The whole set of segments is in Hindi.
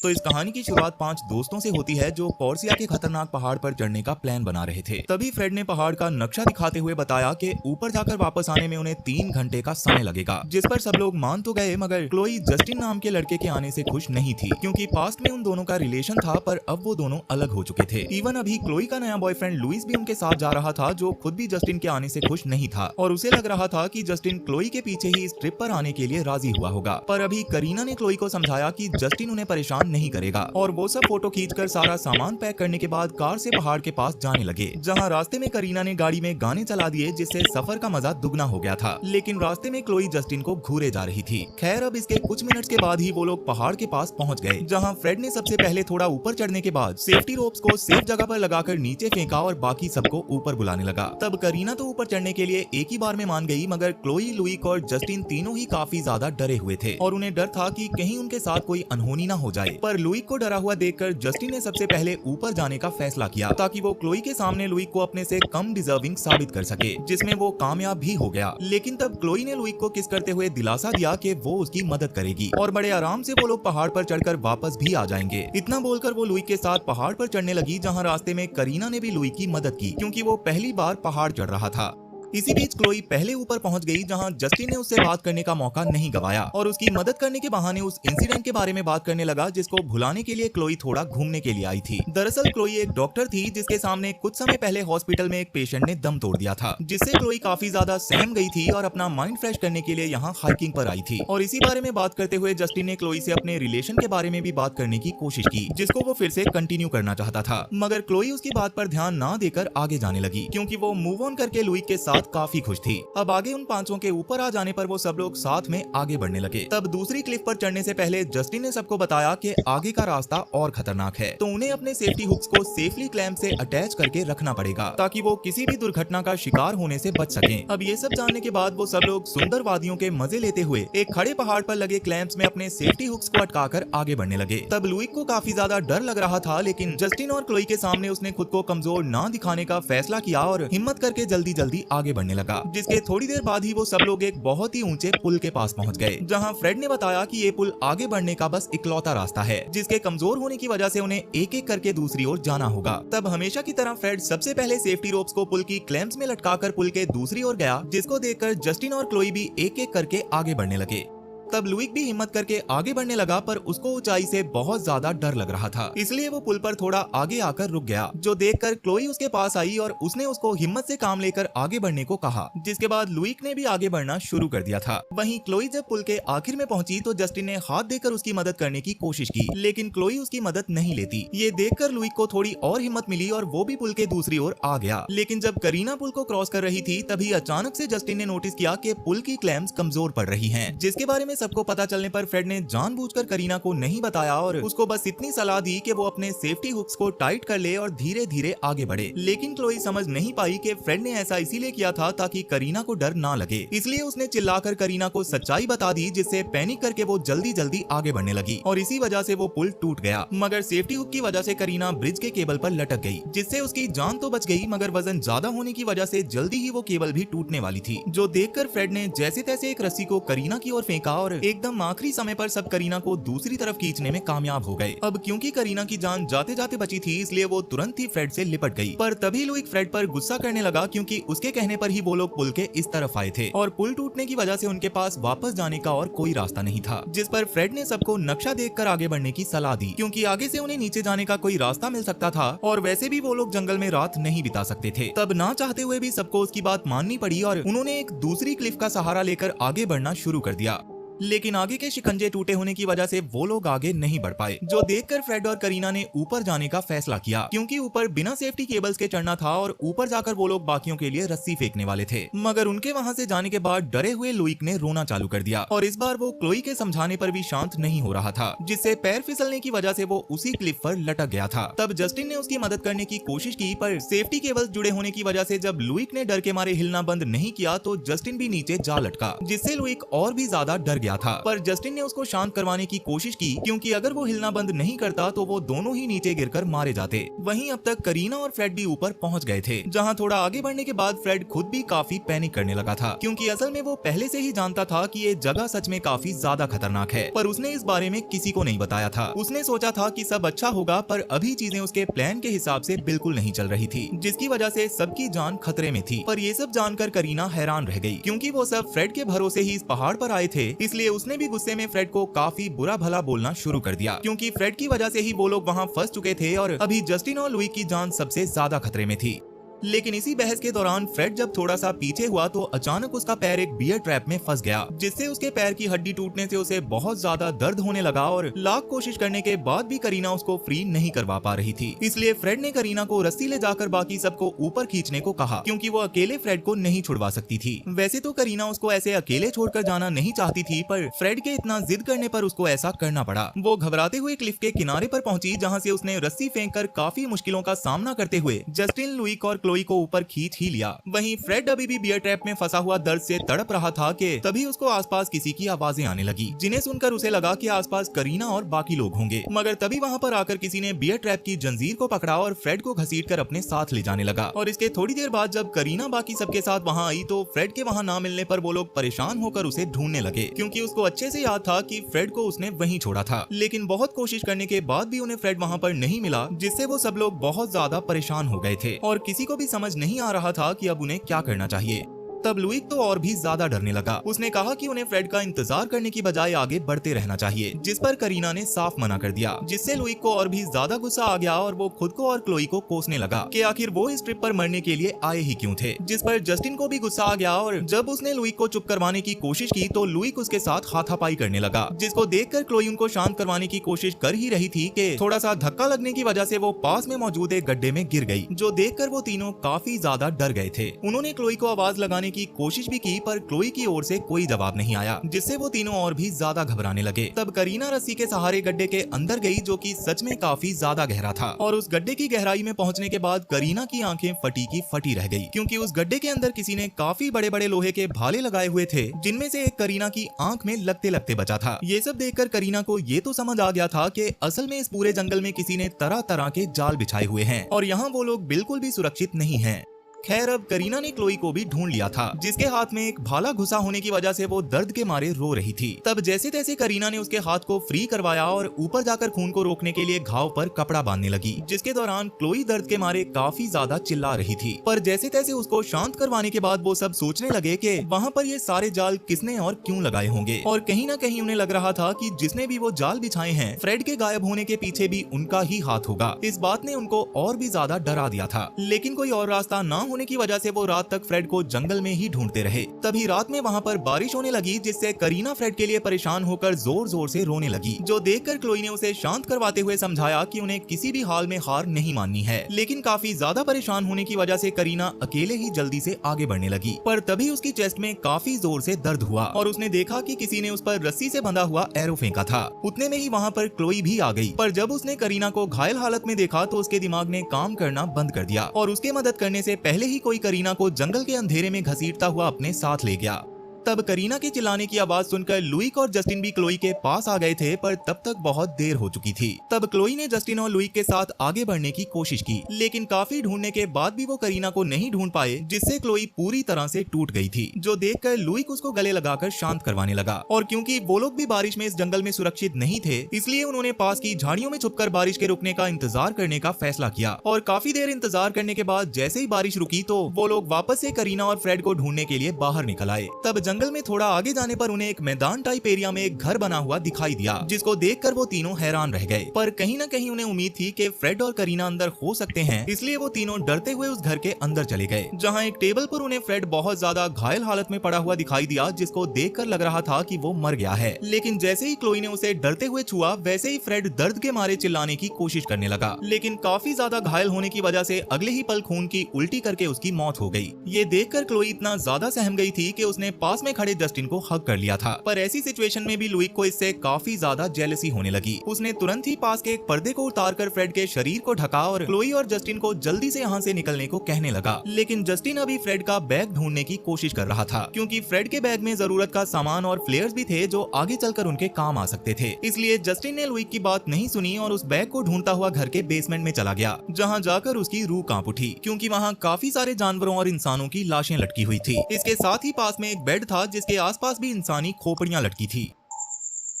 तो इस कहानी की शुरुआत 5 दोस्तों से होती है जो कॉर्सिया के खतरनाक पहाड़ पर चढ़ने का प्लान बना रहे थे। तभी फ्रेड ने पहाड़ का नक्शा दिखाते हुए बताया कि ऊपर जाकर वापस आने में उन्हें 3 घंटे का समय लगेगा, जिस पर सब लोग मान तो गए, मगर क्लोई जस्टिन नाम के लड़के के आने से खुश नहीं थी, क्योंकि पास्ट में उन दोनों का रिलेशन था, पर अब वो दोनों अलग हो चुके थे। इवन अभी क्लोई का नया बॉयफ्रेंड लुइस भी उनके साथ जा रहा था, जो खुद भी जस्टिन के आने से खुश नहीं था और उसे लग रहा था कि जस्टिन क्लोई के पीछे ही इस ट्रिप पर आने के लिए राजी हुआ होगा। पर अभी करीना ने क्लोई को समझाया कि जस्टिन उन्हें परेशान नहीं करेगा और वो सब फोटो खींचकर सारा सामान पैक करने के बाद कार से पहाड़ के पास जाने लगे, जहां रास्ते में करीना ने गाड़ी में गाने चला दिए, जिससे सफर का मजा दुगना हो गया था। लेकिन रास्ते में क्लोई जस्टिन को घूरे जा रही थी। खैर, अब इसके कुछ मिनट्स के बाद ही वो लोग पहाड़ के पास पहुंच गए, जहां फ्रेड ने सबसे पहले थोड़ा ऊपर चढ़ने के बाद सेफ्टी रोप्स को सेफ जगह पर लगाकर नीचे फेंका और बाकी सबको ऊपर बुलाने लगा। तब करीना तो ऊपर चढ़ने के लिए एक ही बार में मान गई, मगर क्लोई, लुइक और जस्टिन तीनों ही काफी ज्यादा डरे हुए थे और उन्हें डर था कि कहीं उनके साथ कोई अनहोनी ना हो जाए। पर लुइक को डरा हुआ देखकर जस्टिन ने सबसे पहले ऊपर जाने का फैसला किया, ताकि वो क्लोई के सामने लुइक को अपने से कम डिजर्विंग साबित कर सके, जिसमें वो कामयाब भी हो गया। लेकिन तब क्लोई ने लुइक को किस करते हुए दिलासा दिया कि वो उसकी मदद करेगी और बड़े आराम से वो लोग पहाड़ पर चढ़कर वापस भी आ जाएंगे। इतना बोलकर वो लुइक के साथ पहाड़ पर चढ़ने लगी, जहाँ रास्ते में करीना ने भी लुइक की मदद की, क्योंकि वो पहली बार पहाड़ चढ़ रहा था। इसी बीच क्लोई पहले ऊपर पहुंच गई, जहां जस्टिन ने उससे बात करने का मौका नहीं गवाया और उसकी मदद करने के बहाने उस इंसिडेंट के बारे में बात करने लगा, जिसको भुलाने के लिए क्लोई थोड़ा घूमने के लिए आई थी। दरअसल क्लोई एक डॉक्टर थी, जिसके सामने कुछ समय पहले हॉस्पिटल में एक पेशेंट ने दम तोड़ दिया था, जिससे क्लोई काफी ज्यादा सहम गई थी और अपना माइंड फ्रेश करने के लिए यहाँ हाइकिंग पर आई थी। और इसी बारे में बात करते हुए जस्टिन ने क्लोई से अपने रिलेशन के बारे में भी बात करने की कोशिश की, जिसको वो फिर से कंटिन्यू करना चाहता था, मगर क्लोई उसकी बात पर ध्यान ना देकर आगे जाने लगी, क्योंकि वो मूव ऑन करके लुइक के साथ काफी खुश थी। अब आगे उन पांचों के ऊपर आ जाने पर वो सब लोग साथ में आगे बढ़ने लगे। तब दूसरी क्लिफ पर चढ़ने से पहले जस्टिन ने सबको बताया कि आगे का रास्ता और खतरनाक है, तो उन्हें अपने सेफ्टी हुक्स को सेफली क्लैंप से अटैच करके रखना पड़ेगा, ताकि वो किसी भी दुर्घटना का शिकार होने से बच सकें। अब ये सब जानने के बाद वो सब लोग सुंदर वादियों के मजे लेते हुए एक खड़े पहाड़ पर लगे क्लैंप्स में अपने सेफ्टी हुक्स को अटकाकर आगे बढ़ने लगे। तब लुइक को काफी ज्यादा डर लग रहा था, लेकिन जस्टिन और क्लोई के सामने उसने खुद को कमजोर ना दिखाने का फैसला किया और हिम्मत करके जल्दी जल्दी आगे बढ़ने लगा, जिसके थोड़ी देर बाद ही वो सब लोग एक बहुत ही ऊंचे पुल के पास पहुंच गए, जहां फ्रेड ने बताया कि ये पुल आगे बढ़ने का बस इकलौता रास्ता है, जिसके कमजोर होने की वजह से उन्हें एक एक करके दूसरी ओर जाना होगा। तब हमेशा की तरह फ्रेड सबसे पहले सेफ्टी रोप्स को पुल की क्लैंप्स में लटकाकर पुल के दूसरी ओर गया, जिसको देखकर जस्टिन और क्लोई भी एक एक करके आगे बढ़ने लगे। तब लुइक भी हिम्मत करके आगे बढ़ने लगा, पर उसको ऊंचाई से बहुत ज्यादा डर लग रहा था, इसलिए वो पुल पर थोड़ा आगे आकर रुक गया, जो देखकर क्लोई उसके पास आई और उसने उसको हिम्मत से काम लेकर आगे बढ़ने को कहा, जिसके बाद लुइक ने भी आगे बढ़ना शुरू कर दिया था। वहीं क्लोई जब पुल के आखिर में पहुंची तो जस्टिन ने हाथ देकर उसकी मदद करने की कोशिश की, लेकिन क्लोई उसकी मदद नहीं लेती। ये देखकर लुइक को थोड़ी और हिम्मत मिली और वो भी पुल के दूसरी ओर आ गया। लेकिन जब करीना पुल को क्रॉस कर रही थी, तभी अचानक से जस्टिन ने नोटिस किया कि पुल की क्लैंप्स कमजोर पड़ रही हैं, जिसके बारे में सबको पता चलने पर फ्रेड ने जानबूझकर करीना को नहीं बताया और उसको बस इतनी सलाह दी कि वो अपने सेफ्टी हुक्स को टाइट कर ले और धीरे धीरे आगे बढ़े। लेकिन क्लोई समझ नहीं पाई कि फ्रेड ने ऐसा इसीलिए किया था ताकि करीना को डर ना लगे, इसलिए उसने चिल्लाकर करीना को सच्चाई बता दी, जिससे पैनिक करके वो जल्दी जल्दी आगे बढ़ने लगी और इसी वजह से वो पुल टूट गया। मगर सेफ्टी हुक की वजह से करीना ब्रिज के केबल पर लटक गई, जिससे उसकी जान तो बच गई, मगर वजन ज्यादा होने की वजह से जल्दी ही वो केबल भी टूटने वाली थी, जो देखकर फ्रेड ने जैसे तैसे एक रस्सी को करीना की ओर फेंका और एकदम आखिरी समय पर सब करीना को दूसरी तरफ खींचने में कामयाब हो गए। अब क्योंकि करीना की जान जाते जाते बची थी, इसलिए वो तुरंत ही फ्रेड से लिपट गई। पर तभी लुइक फ्रेड पर गुस्सा करने लगा, क्योंकि उसके कहने पर ही वो लोग पुल के इस तरफ आए थे और पुल टूटने की वजह से उनके पास वापस जाने का और कोई रास्ता नहीं था। जिस पर फ्रेड ने सबको नक्शा देखकर आगे बढ़ने की सलाह दी, क्योंकि आगे से उन्हें नीचे जाने का कोई रास्ता मिल सकता था और वैसे भी वो लोग जंगल में रात नहीं बिता सकते थे। तब ना चाहते हुए भी सबको उसकी बात माननी पड़ी और उन्होंने एक दूसरी क्लिफ का सहारा लेकर आगे बढ़ना शुरू कर दिया। लेकिन आगे के शिकंजे टूटे होने की वजह से वो लोग आगे नहीं बढ़ पाए, जो देखकर फ्रेड और करीना ने ऊपर जाने का फैसला किया, क्योंकि ऊपर बिना सेफ्टी केबल्स के चढ़ना था और ऊपर जाकर वो लोग बाकियों के लिए रस्सी फेंकने वाले थे। मगर उनके वहां से जाने के बाद डरे हुए लुइक ने रोना चालू कर दिया और इस बार वो क्लोई के समझाने पर भी शांत नहीं हो रहा था, जिससे पैर फिसलने की वजह से वो उसी क्लिफ पर लटक गया था। तब जस्टिन ने उसकी मदद करने की कोशिश की, पर सेफ्टी केबल्स जुड़े होने की वजह से जब लुइक ने डर के मारे हिलना बंद नहीं किया तो जस्टिन भी नीचे जा लटका, जिससे लुइक और भी ज्यादा डर गया था, पर जस्टिन ने उसको शांत करवाने की कोशिश की क्योंकि अगर वो हिलना बंद नहीं करता तो वो दोनों ही नीचे गिरकर मारे जाते। वहीं अब तक करीना और फ्रेड भी ऊपर पहुंच गए थे, जहां थोड़ा आगे बढ़ने के बाद फ्रेड खुद भी काफी पैनिक करने लगा था क्योंकि असल में वो पहले से ही जानता था कि ये जगह सच में काफी ज्यादा खतरनाक है, पर उसने इस बारे में किसी को नहीं बताया था। उसने सोचा था कि सब अच्छा होगा, पर अभी चीजें उसके प्लान के हिसाब से बिल्कुल नहीं चल रही थी, जिसकी वजह से सबकी जान खतरे में थी। पर ये सब जानकर करीना हैरान रह गई क्योंकि वो सब फ्रेड के भरोसे ही इस पहाड़ पर आए थे, इसलिए उसने भी गुस्से में फ्रेड को काफी बुरा भला बोलना शुरू कर दिया क्योंकि फ्रेड की वजह से ही वो लोग वहाँ फंस चुके थे और अभी जस्टिन और लुई की जान सबसे ज्यादा खतरे में थी। लेकिन इसी बहस के दौरान फ्रेड जब थोड़ा सा पीछे हुआ तो अचानक उसका पैर एक बियर ट्रैप में फंस गया, जिससे उसके पैर की हड्डी टूटने से उसे बहुत ज्यादा दर्द होने लगा और लाख कोशिश करने के बाद भी करीना उसको फ्री नहीं करवा पा रही थी। इसलिए फ्रेड ने करीना को रस्सी ले जाकर बाकी सबको ऊपर खींचने को कहा क्योंकि वो अकेले फ्रेड को नहीं छुड़वा सकती थी। वैसे तो करीना उसको ऐसे अकेले छोड़कर जाना नहीं चाहती थी, पर फ्रेड के इतना जिद करने पर उसको ऐसा करना पड़ा। वो घबराते हुए क्लिफ के किनारे पर पहुंची, जहाँ से उसने रस्सी फेंक कर काफी मुश्किलों का सामना करते हुए जस्टिन, लुई और क्लोई को ऊपर खींच ही लिया। वहीं फ्रेड अभी भी बियर ट्रैप में फंसा हुआ दर्द से तड़प रहा था कि तभी उसको आसपास किसी की आवाजें आने लगी, जिन्हें सुनकर उसे लगा कि आसपास करीना और बाकी लोग होंगे। मगर तभी वहां पर आकर किसी ने बियर ट्रैप की जंजीर को पकड़ा और फ्रेड को घसीटकर अपने साथ ले जाने लगा। और इसके थोड़ी देर बाद जब करीना बाकी सबके साथ वहां आई तो फ्रेड के वहां ना मिलने पर वो लोग परेशान होकर उसे ढूंढने लगे क्योंकि उसको अच्छे से याद था कि फ्रेड को उसने वहीं छोड़ा था। लेकिन बहुत कोशिश करने के बाद भी उन्हें फ्रेड वहां पर नहीं मिला, जिससे वो सब लोग बहुत ज्यादा परेशान हो गए थे और किसी को भी समझ नहीं आ रहा था कि अब उन्हें क्या करना चाहिए। तब लुई तो और भी ज्यादा डरने लगा। उसने कहा कि उन्हें फ्रेड का इंतजार करने की बजाय आगे बढ़ते रहना चाहिए, जिस पर करीना ने साफ मना कर दिया, जिससे लुई को और भी ज्यादा गुस्सा आ गया और वो खुद को और क्लोई को कोसने लगा कि आखिर वो इस ट्रिप पर मरने के लिए आए ही क्यों थे। जिस पर जस्टिन को भी गुस्सा आ गया और जब उसने लुई को चुप करवाने की कोशिश की तो लुई उसके साथ हाथापाई करने लगा, जिसको देखकर क्लोई उनको शांत करवाने की कोशिश कर ही रही थी कि थोड़ा सा धक्का लगने की वजह से वो पास में मौजूद एक गड्ढे में गिर गई, जो देखकर वो तीनों काफी ज्यादा डर गए थे। उन्होंने क्लोई को आवाज लगाने की कोशिश भी की, पर क्लोई की ओर से कोई जवाब नहीं आया, जिससे वो तीनों और भी ज्यादा घबराने लगे। तब करीना रस्सी के सहारे गड्ढे के अंदर गई, जो कि सच में काफी ज्यादा गहरा था, और उस गड्ढे की गहराई में पहुंचने के बाद करीना की आंखें फटी की फटी रह गई क्योंकि उस गड्ढे के अंदर किसी ने काफी बड़े बड़े लोहे के भाले लगाए हुए थे, जिनमें से एक करीना की आंख में लगते लगते बचा था। ये सब देखकर करीना को ये तो समझ आ गया था कि असल में इस पूरे जंगल में किसी ने तरह तरह के जाल बिछाए हुए हैं और यहाँ वो लोग बिल्कुल भी सुरक्षित नहीं हैं। खैर अब करीना ने क्लोई को भी ढूंढ लिया था, जिसके हाथ में एक भाला घुसा होने की वजह से वो दर्द के मारे रो रही थी। तब जैसे तैसे करीना ने उसके हाथ को फ्री करवाया और ऊपर जाकर खून को रोकने के लिए घाव पर कपड़ा बांधने लगी, जिसके दौरान क्लोई दर्द के मारे काफी ज्यादा चिल्ला रही थी। पर जैसे तैसे उसको शांत करवाने के बाद वो सब सोचने लगे कि वहाँ पर ये सारे जाल किसने और क्यों लगाए होंगे, और कहीं ना कहीं उन्हें लग रहा था कि जिसने भी वो जाल बिछाए हैं फ्रेड के गायब होने के पीछे भी उनका ही हाथ होगा। इस बात ने उनको और भी ज्यादा डरा दिया था, लेकिन कोई और रास्ता न होने की वजह से वो रात तक फ्रेड को जंगल में ही ढूंढते रहे। तभी रात में वहाँ पर बारिश होने लगी, जिससे करीना फ्रेड के लिए परेशान होकर जोर जोर से रोने लगी, जो देखकर क्लोई ने उसे शांत करवाते हुए समझाया कि उन्हें किसी भी हाल में हार नहीं माननी है। लेकिन काफी ज्यादा परेशान होने की वजह से करीना अकेले ही जल्दी से आगे बढ़ने लगी, पर तभी उसकी चेस्ट में काफी जोर से दर्द हुआ और उसने देखा कि किसी ने उस पर रस्सी से बंधा हुआ एरो फेंका था। उतने में ही वहाँ पर क्लोई भी आ गई, पर जब उसने करीना को घायल हालत में देखा तो उसके दिमाग ने काम करना बंद कर दिया और उसके मदद करने से पहले ही कोई करीना को जंगल के अंधेरे में घसीटता हुआ अपने साथ ले गया। तब करीना के चिल्लाने की आवाज सुनकर लुई और जस्टिन भी क्लोई के पास आ गए थे, पर तब तक बहुत देर हो चुकी थी। तब क्लोई ने जस्टिन और लुई के साथ आगे बढ़ने की कोशिश की, लेकिन काफी ढूंढने के बाद भी वो करीना को नहीं ढूंढ पाए, जिससे क्लोई पूरी तरह से टूट गई थी, जो देखकर लुई उसको गले लगाकर शांत करवाने लगा। और क्योंकि वो लोग भी बारिश में इस जंगल में सुरक्षित नहीं थे, इसलिए उन्होंने पास की झाड़ियों में छुपकर बारिश के रुकने का इंतजार करने का फैसला किया। और काफी देर इंतजार करने के बाद जैसे ही बारिश रुकी तो वो लोग वापस से करीना और फ्रेड को ढूंढने के लिए बाहर निकल आए। तब जंगल में थोड़ा आगे जाने पर उन्हें एक मैदान टाइप एरिया में एक घर बना हुआ दिखाई दिया, जिसको देखकर वो तीनों हैरान रह गए। पर कहीं ना कहीं उन्हें उम्मीद थी कि फ्रेड और करीना अंदर हो सकते हैं, इसलिए वो तीनों डरते हुए उस घर के अंदर चले गए, जहां एक टेबल पर उन्हें फ्रेड बहुत ज्यादा घायल हालत में पड़ा हुआ दिखाई दिया, जिसको देखकर लग रहा था कि वो मर गया है। लेकिन जैसे ही क्लोई ने उसे डरते हुए छुआ, वैसे ही फ्रेड दर्द के मारे चिल्लाने की कोशिश करने लगा, लेकिन काफी ज्यादा घायल होने की वजह से अगले ही पल खून की उल्टी करके उसकी मौत हो गई। ये देखकर क्लोई इतना ज्यादा सहम गई थी कि उसने पास में खड़े जस्टिन को हग कर लिया था। पर ऐसी सिचुएशन में भी लुइक को इससे काफी ज्यादा जेलसी होने लगी। उसने तुरंत ही पास के एक पर्दे को उतारकर फ्रेड के शरीर को ढका और क्लोई और जस्टिन को जल्दी से यहाँ से निकलने को कहने लगा। लेकिन जस्टिन अभी फ्रेड का बैग ढूंढने की कोशिश कर रहा था, क्योंकि फ्रेड के बैग में जरूरत का सामान और फ्लेयर्स भी थे जो आगे चलकर उनके काम आ सकते थे। इसलिए जस्टिन ने लुइक की बात नहीं सुनी और उस बैग को ढूंढता हुआ घर के बेसमेंट में चला गया, जहाँ जाकर उसकी रूह कांप उठी, क्योंकि वहाँ काफी सारे जानवरों और इंसानों की लाशें लटकी हुई थी। इसके साथ ही पास में एक बेड था जिसके आसपास भी इंसानी खोपड़ियां लटकी थी।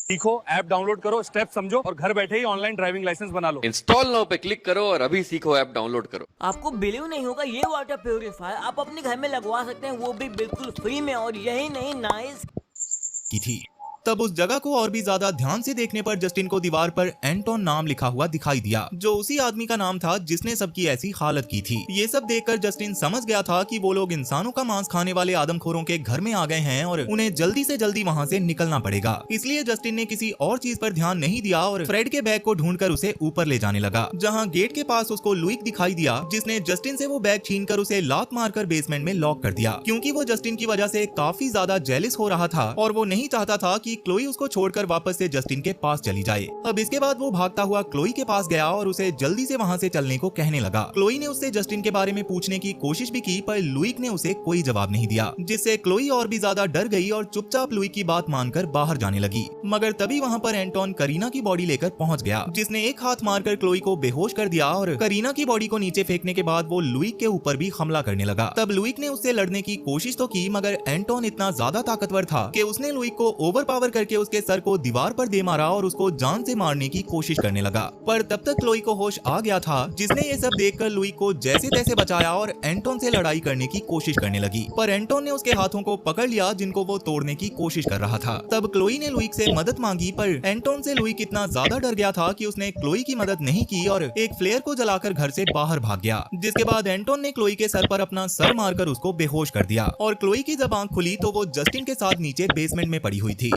सीखो, ऐप डाउनलोड करो, स्टेप समझो और घर बैठे ही ऑनलाइन ड्राइविंग लाइसेंस बना लो। इंस्टॉल नाउ पे क्लिक करो और अभी सीखो, ऐप डाउनलोड करो। आपको बिलीव नहीं होगा, ये वाटर प्योरीफायर आप अपने घर में लगवा सकते हैं, वो भी बिल्कुल फ्री में। और यही नहीं, नाइस की थी। तब उस जगह को और भी ज्यादा ध्यान से देखने पर जस्टिन को दीवार पर एंटोन नाम लिखा हुआ दिखाई दिया, जो उसी आदमी का नाम था जिसने सबकी ऐसी हालत की थी। ये सब देखकर जस्टिन समझ गया था कि वो लोग इंसानों का मांस खाने वाले आदमखोरों के घर में आ गए हैं और उन्हें जल्दी से जल्दी वहाँ से निकलना पड़ेगा। इसलिए जस्टिन ने किसी और चीज पर ध्यान नहीं दिया और फ्रेड के बैग को ढूंढकर उसे ऊपर ले जाने लगा, जहाँ गेट के पास उसको लुइक दिखाई दिया, जिसने जस्टिन से वो बैग छीनकर उसे लात मारकर बेसमेंट में लॉक कर दिया, क्योंकि वो जस्टिन की वजह से काफी ज्यादा जेलिस हो रहा था और वो नहीं चाहता था कि क्लोई उसको छोड़कर वापस से जस्टिन के पास चली जाए। अब इसके बाद वो भागता हुआ क्लोई के पास गया और उसे जल्दी से वहाँ से चलने को कहने लगा। क्लोई ने उससे जस्टिन के बारे में पूछने की कोशिश भी की, पर लुइक ने उसे कोई जवाब नहीं दिया, जिससे क्लोई और भी ज्यादा डर गई और चुपचाप लुइक की बात मानकर बाहर जाने लगी। मगर तभी वहाँ पर एंटोन करीना की बॉडी लेकर पहुँच गया, जिसने एक हाथ मारकर क्लोई को बेहोश कर दिया और करीना की बॉडी को नीचे फेंकने के बाद वो लुइक के ऊपर भी हमला करने लगा। तब लुइक ने उससे लड़ने की कोशिश तो की, मगर एंटोन इतना ज्यादा ताकतवर था कि उसने लुइक को ओवर पावर करके उसके सर को दीवार पर दे मारा और उसको जान से मारने की कोशिश करने लगा। पर तब तक क्लोई को होश आ गया था, जिसने ये सब देखकर लुइक को जैसे तैसे बचाया और एंटोन से लड़ाई करने की कोशिश करने लगी। पर एंटोन ने उसके हाथों को पकड़ लिया, जिनको वो तोड़ने की कोशिश कर रहा था। तब क्लोई ने लुइक से मदद मांगी, पर एंटोन से लुइक इतना ज्यादा डर गया था कि उसने क्लोई की मदद नहीं की और एक फ्लेयर को जलाकर घर से बाहर भाग गया। जिसके बाद एंटोन ने क्लोई के सर पर अपना सर मारकर उसको बेहोश कर दिया और क्लोई की जब आंख खुली तो वो जस्टिन के साथ नीचे बेसमेंट में पड़ी हुई थी।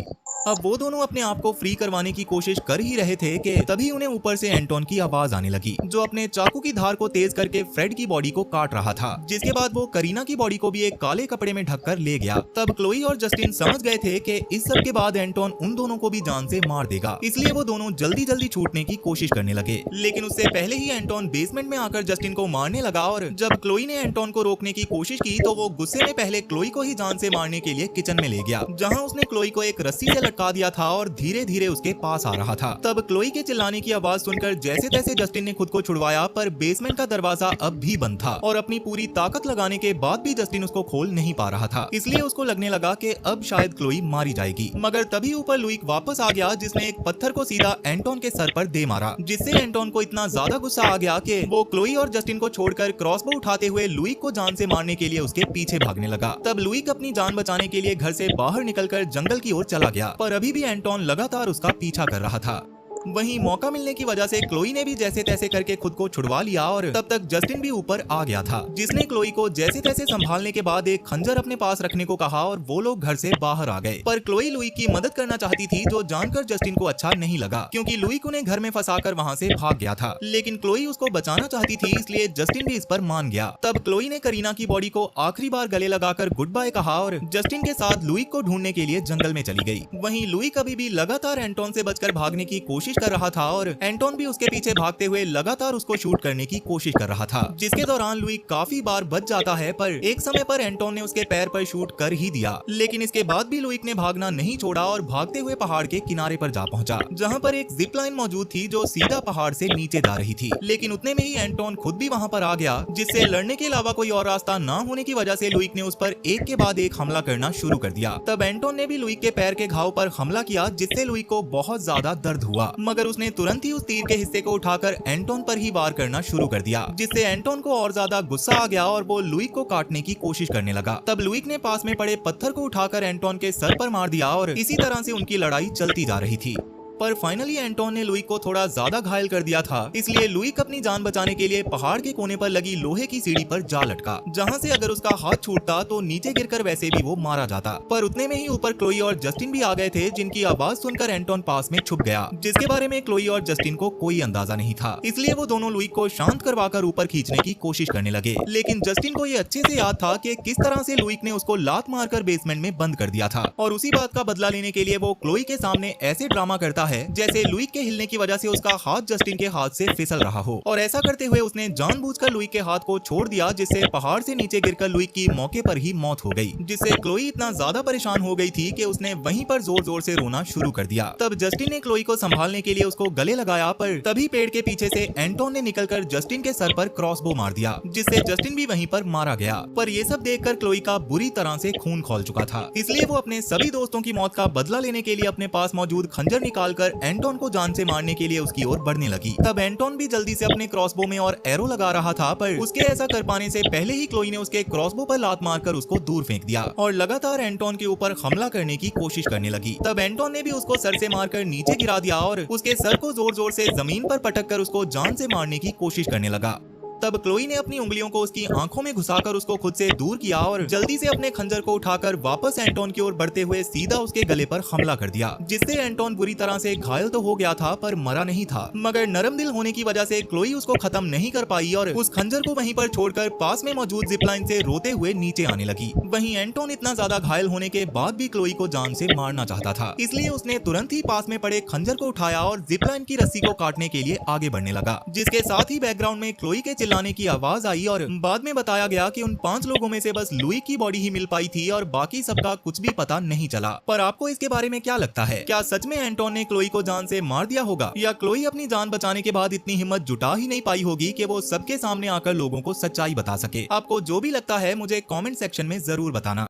अब वो दोनों अपने आप को फ्री करवाने की कोशिश कर ही रहे थे कि तभी उन्हें ऊपर से एंटोन की आवाज आने लगी, जो अपने चाकू की धार को तेज करके फ्रेड की बॉडी को काट रहा था। जिसके बाद वो करीना की बॉडी को भी एक काले कपड़े में ढककर ले गया। तब क्लोई और जस्टिन समझ गए थे कि इस सब के बाद एंटोन उन दोनों को भी जान से मार देगा, इसलिए वो दोनों जल्दी जल्दी छूटने की कोशिश करने लगे। लेकिन उससे पहले ही एंटोन बेसमेंट में आकर जस्टिन को मारने लगा और जब क्लोई ने एंटोन को रोकने की कोशिश की तो वो गुस्से में पहले क्लोई को ही जान से मारने के लिए किचन में ले गया, जहाँ उसने क्लोई को एक रस्सी से लटका दिया था और धीरे धीरे उसके पास आ रहा था। तब क्लोई के चिल्लाने की आवाज सुनकर जैसे तैसे जस्टिन ने खुद को छुड़वाया, पर बेसमेंट का दरवाजा अब भी बंद था और अपनी पूरी ताकत लगाने के बाद भी जस्टिन उसको खोल नहीं पा रहा था। इसलिए उसको लगने लगा कि अब शायद क्लोई मारी जाएगी। मगर तभी ऊपर लुइक वापस आ गया, जिसने एक पत्थर को सीधा एंटोन के सर पर दे मारा, जिससे एंटोन को इतना ज्यादा गुस्सा आ गया कि वो क्लोई और जस्टिन को छोड़कर क्रॉसबो उठाते हुए लुइक को जान से मारने के लिए उसके पीछे भागने लगा। तब लुइक अपनी जान बचाने के लिए घर से बाहर निकलकर जंगल की ओर चला गया, पर अभी भी एंटोन लगातार उसका पीछा कर रहा था। वहीं मौका मिलने की वजह से क्लोई ने भी जैसे तैसे करके खुद को छुड़वा लिया और तब तक जस्टिन भी ऊपर आ गया था, जिसने क्लोई को जैसे तैसे संभालने के बाद एक खंजर अपने पास रखने को कहा और वो लोग घर से बाहर आ गए। पर क्लोई लुइक की मदद करना चाहती थी, जो जानकर जस्टिन को अच्छा नहीं लगा, क्योंकि लुइक उन्हें घर में फंसाकर वहाँ से भाग गया था। लेकिन क्लोई उसको बचाना चाहती थी, इसलिए जस्टिन भी इस पर मान गया। तब क्लोई ने करीना की बॉडी को आखिरी बार गले लगाकर गुड बाय कहा और जस्टिन के साथ लुइक को ढूंढने के लिए जंगल में चली गई। वहीं लुइक अभी भी लगातार एंटोन से बचकर भागने की कोशिश कर रहा था और एंटोन भी उसके पीछे भागते हुए लगातार उसको शूट करने की कोशिश कर रहा था, जिसके दौरान लुइक काफी बार बच जाता है, पर एक समय पर एंटोन ने उसके पैर पर शूट कर ही दिया। लेकिन इसके बाद भी लुइक ने भागना नहीं छोड़ा और भागते हुए पहाड़ के किनारे पर जा पहुंचा, जहां पर एक जिप लाइन मौजूद थी जो सीधा पहाड़ से नीचे जा रही थी। लेकिन उतने में ही एंटोन खुद भी वहां पर आ गया, जिससे लड़ने के अलावा कोई और रास्ता न होने की वजह से लुइक ने उस पर एक के बाद एक हमला करना शुरू कर दिया। तब एंटोन ने भी लुइक के पैर के घाव पर हमला किया, जिससे लुइक को बहुत ज्यादा दर्द हुआ, मगर उसने तुरंत ही उस तीर के हिस्से को उठाकर एंटोन पर ही वार करना शुरू कर दिया, जिससे एंटोन को और ज्यादा गुस्सा आ गया और वो लुइक को काटने की कोशिश करने लगा। तब लुइक ने पास में पड़े पत्थर को उठाकर एंटोन के सर पर मार दिया और इसी तरह से उनकी लड़ाई चलती जा रही थी। पर फाइनली एंटोन ने लुई को थोड़ा ज्यादा घायल कर दिया था, इसलिए लुई अपनी जान बचाने के लिए पहाड़ के कोने पर लगी लोहे की सीढ़ी पर जा लटका, जहाँ से अगर उसका हाथ छूटता तो नीचे गिरकर वैसे भी वो मारा जाता। पर उतने में ही ऊपर क्लोई और जस्टिन भी आ गए थे, जिनकी आवाज सुनकर एंटोन पास में छुप गया, जिसके बारे में क्लोई और जस्टिन को कोई अंदाजा नहीं था। इसलिए वो दोनों लुई को शांत करवाकर ऊपर खींचने की कोशिश करने लगे, लेकिन जस्टिन को ये अच्छे से याद था कि किस तरह से लुई ने उसको लात मारकर बेसमेंट में बंद कर दिया था, और उसी बात का बदला लेने के लिए वो क्लोई के सामने ऐसे ड्रामा करता है जैसे लुई के हिलने की वजह से उसका हाथ जस्टिन के हाथ से फिसल रहा हो, और ऐसा करते हुए उसने जानबूझकर लुई के हाथ को छोड़ दिया, जिससे पहाड़ से नीचे गिरकर लुई की मौके पर ही मौत हो गई, जिससे क्लोई इतना ज्यादा परेशान हो गई थी कि उसने वहीं पर जोर जोर से रोना शुरू कर दिया। तब जस्टिन ने क्लोई को संभालने के लिए उसको गले लगाया, पर तभी पेड़ के पीछे से एंटोन ने निकलकर जस्टिन के सर पर क्रॉसबो मार दिया, जिससे जस्टिन भी वहीं पर मारा गया। पर ये सब देखकर क्लोई का बुरी तरह से खून खौल चुका था, इसलिए वो अपने सभी दोस्तों की मौत का बदला लेने के लिए अपने पास मौजूद खंजर निकालकर एंटोन को जान से मारने के लिए उसकी ओर बढ़ने लगी। तब एंटोन भी जल्दी से अपने क्रॉसबो में और एरो लगा रहा था, पर उसके ऐसा कर पाने से पहले ही क्लोई ने उसके क्रॉसबो पर लात मारकर उसको दूर फेंक दिया और लगातार एंटोन के ऊपर हमला करने की कोशिश करने लगी। तब एंटोन ने भी उसको सर से मारकर नीचे गिरा दिया और उसके सर को जोर जोर से जमीन पर पटक कर उसको जान से मारने की कोशिश करने लगा। तब क्लोई ने अपनी उंगलियों को उसकी आंखों में घुसाकर उसको खुद से दूर किया और जल्दी से अपने खंजर को उठाकर वापस एंटोन की ओर बढ़ते हुए सीधा उसके गले पर हमला कर दिया, जिससे एंटोन बुरी तरह से घायल तो हो गया था पर मरा नहीं था, मगर नरम दिल होने की वजह से क्लोई उसको खत्म नहीं कर पाई और उस खंजर को वहीं पर छोड़कर पास में मौजूद जिपलाइन से रोते हुए नीचे आने लगी। वहीं एंटोन इतना ज्यादा घायल होने के बाद भी क्लोई को जान से मारना चाहता था, इसलिए उसने तुरंत ही पास में पड़े खंजर को उठाया और जिपलाइन की रस्सी को काटने के लिए आगे बढ़ने लगा, जिसके साथ ही बैकग्राउंड में क्लोई के चिल्लाने की आवाज आई और बाद में बताया गया कि उन 5 लोगों में से बस लुई की बॉडी ही मिल पाई थी और बाकी सबका कुछ भी पता नहीं चला। पर आपको इसके बारे में क्या लगता है? क्या सच में एंटोन ने क्लोई को जान से मार दिया होगा, या क्लोई अपनी जान बचाने के बाद इतनी हिम्मत जुटा ही नहीं पाई होगी कि वो सबके सामने आकर लोगों को सच्चाई बता सके? आपको जो भी लगता है मुझे कमेंट सेक्शन में जरूर बताना।